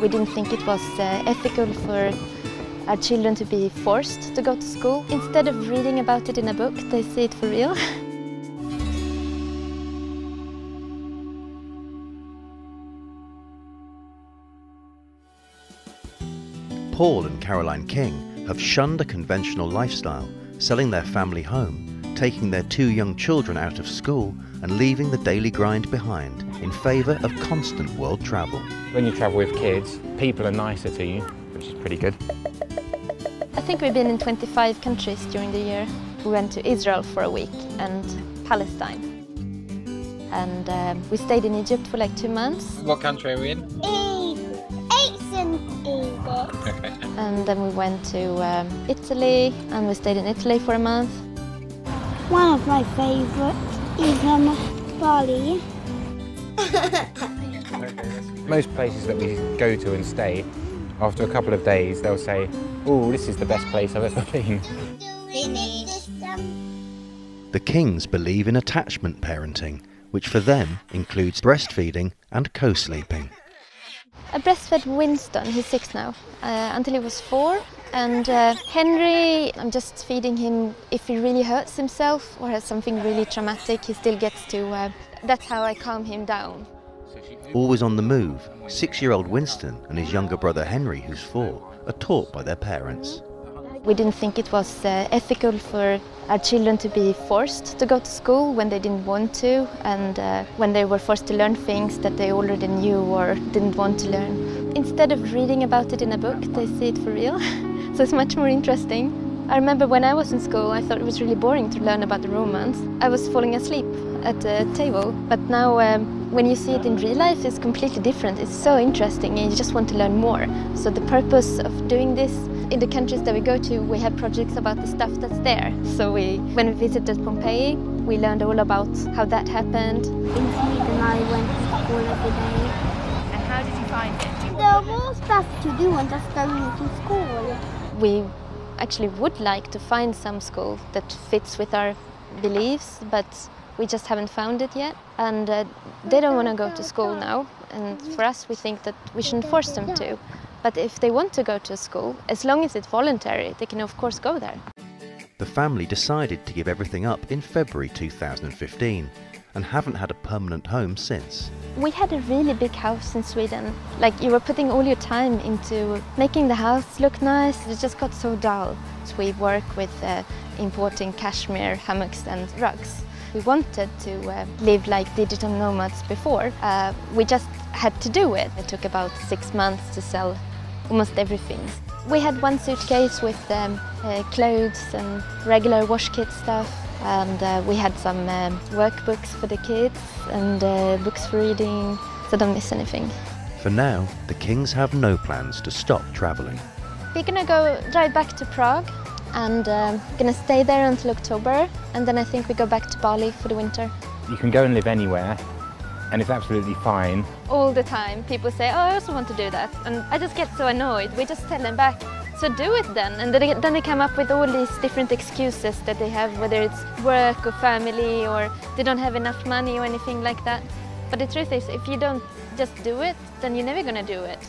We didn't think it was ethical for our children to be forced to go to school. Instead of reading about it in a book, they see it for real. Paul and Caroline King have shunned a conventional lifestyle, selling their family home, taking their 2 young children out of school and leaving the daily grind behind in favour of constant world travel. When you travel with kids, people are nicer to you, which is pretty good. I think we've been in 25 countries during the year. We went to Israel for a week and Palestine. And we stayed in Egypt for like 2 months. What country are we in? And then we went to Italy, and we stayed in Italy for a month. One of my favourites is Bali. Most places that we go to and stay, after a couple of days, they'll say, "Oh, this is the best place I've ever been." The Kings believe in attachment parenting, which for them includes breastfeeding and co-sleeping. I breastfed Winston, he's 6 now, until he was 4. And Henry, I'm just feeding him if he really hurts himself or has something really traumatic, he still gets to, that's how I calm him down. Always on the move, 6-year-old Winston and his younger brother Henry, who's 4, are taught by their parents. We didn't think it was ethical for our children to be forced to go to school when they didn't want to, and when they were forced to learn things that they already knew or didn't want to learn. Instead of reading about it in a book, they see it for real, so it's much more interesting. I remember when I was in school, I thought it was really boring to learn about the Romans. I was falling asleep at the table, but now when you see it in real life, it's completely different. It's so interesting and you just want to learn more. So the purpose of doing this, in the countries that we go to, we have projects about the stuff that's there. So when we visited Pompeii, we learned all about how that happened. In Sweden I went to school every day. And how did you find it? There was stuff to do and just going to school. We actually would like to find some school that fits with our beliefs, but we just haven't found it yet. And they don't want to go to school now. And for us, we think that we shouldn't force them to. But if they want to go to school, as long as it's voluntary, they can of course go there. The family decided to give everything up in February 2015 and haven't had a permanent home since. We had a really big house in Sweden. Like, you were putting all your time into making the house look nice. It just got so dull. So we work with importing cashmere, hammocks and rugs. We wanted to live like digital nomads before. We just had to do it. It took about 6 months to sell almost everything. We had 1 suitcase with clothes and regular wash kit stuff. And we had some workbooks for the kids and books for reading, so don't miss anything. For now, the Kings have no plans to stop travelling. We're gonna drive back to Prague and gonna stay there until October, and then I think we go back to Bali for the winter. You can go and live anywhere, and it's absolutely fine. All the time people say, "Oh, I also want to do that," and I just get so annoyed. We just tell them back, "So do it then." And then they come up with all these different excuses that they have, whether it's work or family or they don't have enough money or anything like that. But the truth is, if you don't just do it, then you're never gonna do it.